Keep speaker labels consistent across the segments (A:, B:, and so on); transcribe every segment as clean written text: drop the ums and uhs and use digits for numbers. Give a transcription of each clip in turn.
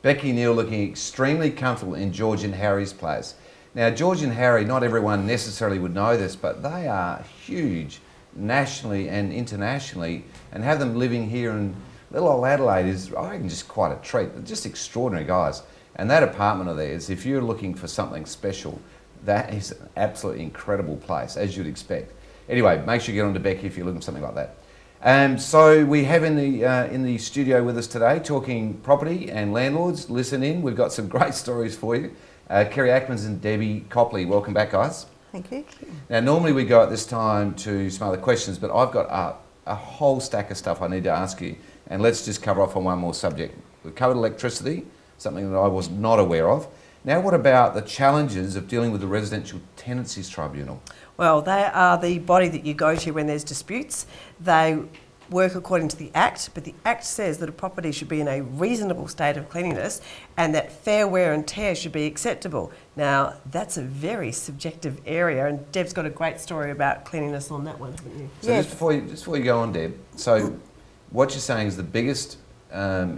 A: Becky Neal looking extremely comfortable in George and Harry's place. Now, George and Harry, not everyone necessarily would know this, but they are huge nationally and internationally, and have them living here in little old Adelaide is, I reckon, just quite a treat. They're just extraordinary guys. And that apartment of theirs, if you're looking for something special, that is an absolutely incredible place, as you'd expect. Anyway, make sure you get on to Becky if you're looking for something like that. So we have in the studio with us today, talking property and landlords. Listen in, we've got some great stories for you. Kerry Ackmans and Debbie Copley, welcome back, guys.
B: Thank you.
A: Now, normally we go at this time to some other questions, but I've got a whole stack of stuff I need to ask you, and let's just cover off on one more subject. We've covered electricity, something that I was not aware of. Now, what about the challenges of dealing with the Residential Tenancies Tribunal?
C: Well, they are the body that you go to when there's disputes. They work according to the Act, but the Act says that a property should be in a reasonable state of cleanliness and that fair wear and tear should be acceptable. Now, that's a very subjective area, and Deb's got a great story about cleanliness on that one, haven't you?
A: So yes. just before you go on, Deb, so what you're saying is the biggest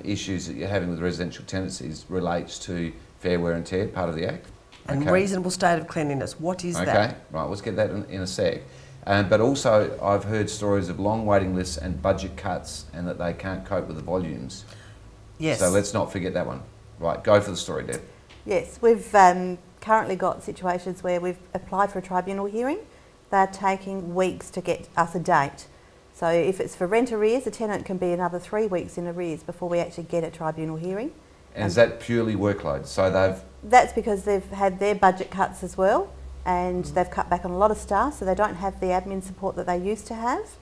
A: issues that you're having with residential tenancies relates to fair wear and tear, part of the Act?
C: And reasonable state of cleanliness, what is that?
A: Okay, right, let's get that in a sec. But also, I've heard stories of long waiting lists and budget cuts, and that they can't cope with the volumes.
C: Yes.
A: So let's not forget that one. Right, go for the story, Deb.
B: Yes, we've currently got situations where we've applied for a tribunal hearing. They're taking weeks to get us a date. So if it's for rent arrears, a tenant can be another 3 weeks in arrears before we actually get a tribunal hearing.
A: And is that purely workload? So
B: that's because they've had their budget cuts as well, and they've cut back on a lot of staff, so they don't have the admin support that they used to have,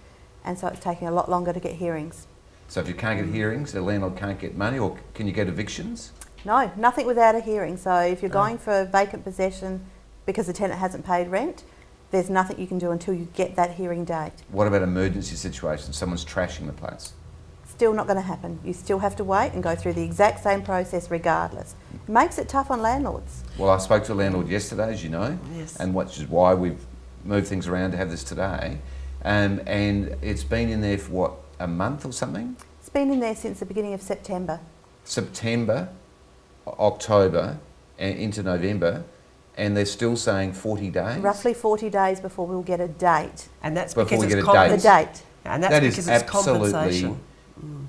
B: and so it's taking a lot longer to get hearings.
A: So if you can't get hearings, the landlord can't get money, or can you get evictions?
B: No, nothing without a hearing. So if you're going for vacant possession because the tenant hasn't paid rent, there's nothing you can do until you get that hearing date.
A: What about emergency situations? Someone's trashing the place?
B: Still not going to happen. You still have to wait and go through the exact same process regardless. It makes it tough on landlords.
A: Well, I spoke to a landlord yesterday, as you know,
C: yes.
A: And which is why we've moved things around to have this today. And it's been in there for what, a month or something?
B: It's been in there since the beginning of September.
A: September, October, and into November, and they're still saying 40 days?
B: Roughly 40 days before we'll get a date.
C: And that's
A: before
C: because it's
B: the date.
C: And that's because it's compensation.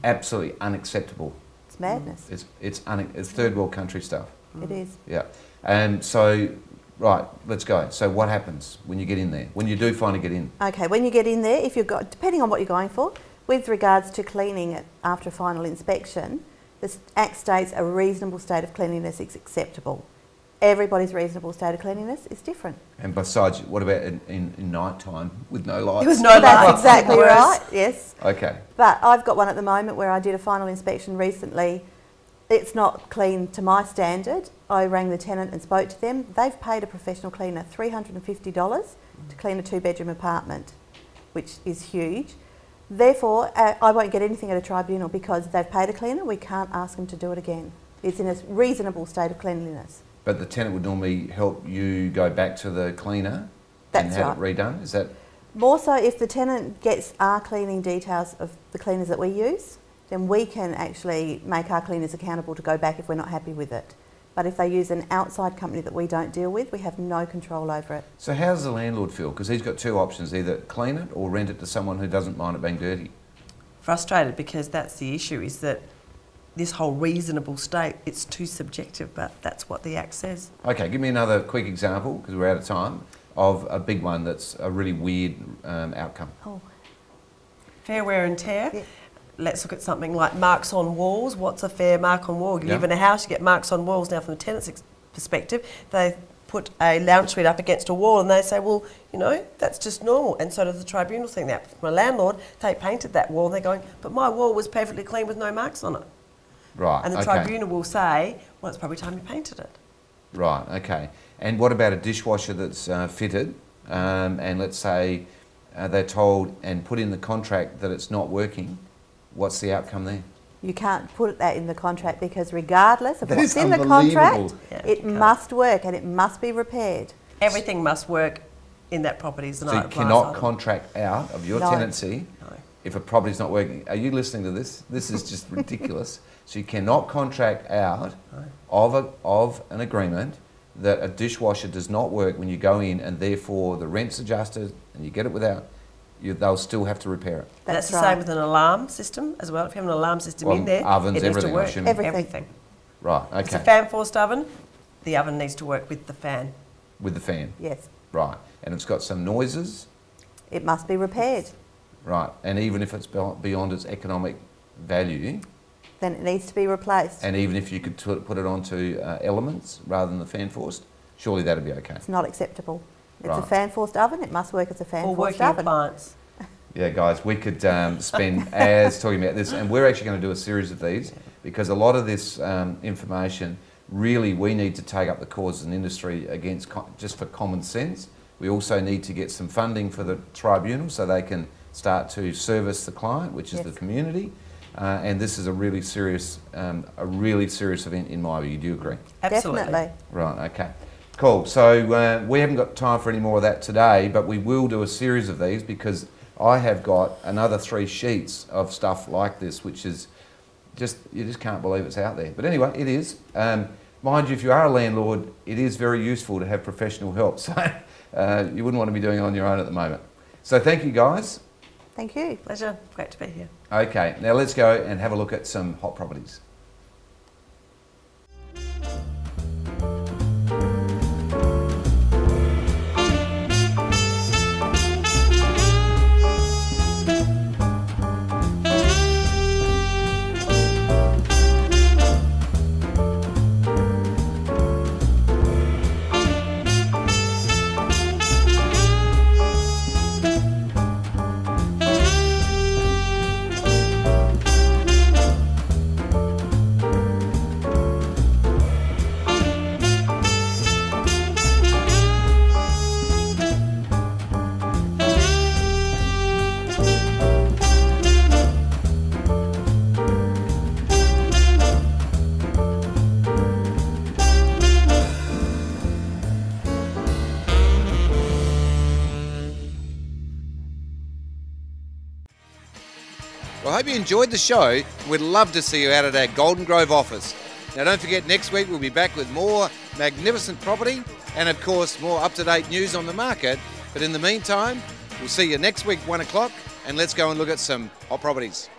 A: Absolutely unacceptable.
B: It's madness.
A: It's third world country stuff.
B: It is.
A: Yeah. So, right, let's go. So what happens when you get in there? When you do finally get in?
B: Okay, when you get in there, if you've got, depending on what you're going for, with regards to cleaning it after a final inspection, the Act states a reasonable state of cleanliness is acceptable. Everybody's reasonable state of cleanliness is different.
A: And besides, what about in night time with no lights?
C: There was no lights.
B: That's exactly right, yes.
A: Okay.
B: But I've got one at the moment where I did a final inspection recently. It's not clean to my standard. I rang the tenant and spoke to them. They've paid a professional cleaner $350 to clean a 2-bedroom apartment, which is huge. Therefore, I won't get anything at a tribunal because they've paid a cleaner. We can't ask them to do it again. It's in a reasonable state of cleanliness.
A: But the tenant would normally help you go back to the cleaner
B: and
A: have it redone? Is that?
B: More so if the tenant gets our cleaning details of the cleaners that we use, then we can actually make our cleaners accountable to go back if we're not happy with it. But if they use an outside company that we don't deal with, we have no control over it.
A: So how does the landlord feel? Because he's got two options, either clean it or rent it to someone who doesn't mind it being dirty.
C: Frustrated, because that's the issue, is that this whole reasonable state, it's too subjective, but that's what the Act says.
A: Okay, give me another quick example, because we're out of time, of a big one that's a really weird outcome.
B: Oh.
C: Fair wear and tear.
B: Yeah.
C: Let's look at something like marks on walls. What's a fair mark on wall? You live in a house, you get marks on walls. Now, from the tenant's perspective, they put a lounge suite up against a wall and they say, well, you know, that's just normal. And so does the tribunal think that. From a landlord, they painted that wall and they're going, but my wall was perfectly clean with no marks on it.
A: Right,
C: and the tribunal will say, well, it's probably time you painted it.
A: Right, okay. And what about a dishwasher that's fitted and let's say they're told and put in the contract that it's not working? What's the outcome there?
B: You can't put that in the contract because regardless of what's in the contract, it must work and it must be repaired.
C: Everything must work in that property.
A: So you cannot contract out of your tenancy if a property's not working. Are you listening to this? This is just ridiculous. So you cannot contract out of an agreement that a dishwasher does not work when you go in, and therefore the rent's adjusted and you get it without, they'll still have to repair it.
C: That's the same with an alarm system as well. If you have an alarm system in there,
A: ovens,
C: it needs
A: everything,
C: to work.
A: I assume.
C: Everything.
A: Right, okay.
C: If it's a fan-forced oven, the oven needs to work with the fan.
A: With the fan?
B: Yes.
A: Right, and it's got some noises?
B: It must be repaired.
A: Right, and even if it's beyond its economic value?
B: Then it needs to be replaced.
A: And even if you could put it onto elements rather than the fan-forced, surely that'd be okay?
B: It's not acceptable. It's
A: Right.
B: a fan-forced oven, it must work as a fan-forced
C: Or working
B: oven.
C: appliance.
A: Yeah, guys, we could spend hours talking about this, and we're actually going to do a series of these because a lot of this information, really, we need to take up the cause as an industry against just for common sense. We also need to get some funding for the tribunal so they can start to service the client, which is the community. And this is a really serious event in my view. Do you agree?
C: Absolutely.
B: Definitely.
A: Right. Okay. Cool. So we haven't got time for any more of that today, but we will do a series of these because I have got another 3 sheets of stuff like this, which is you just can't believe it's out there. But anyway, it is. Mind you, if you are a landlord, it is very useful to have professional help. So you wouldn't want to be doing it on your own at the moment. So thank you, guys.
B: Thank you.
C: Pleasure. Great to be here.
A: Okay, now let's go and have a look at some hot properties. Well, I hope you enjoyed the show. We'd love to see you out at our Golden Grove office. Now, don't forget, next week we'll be back with more magnificent property and, of course, more up-to-date news on the market. But in the meantime, we'll see you next week, 1 o'clock, and let's go and look at some hot properties.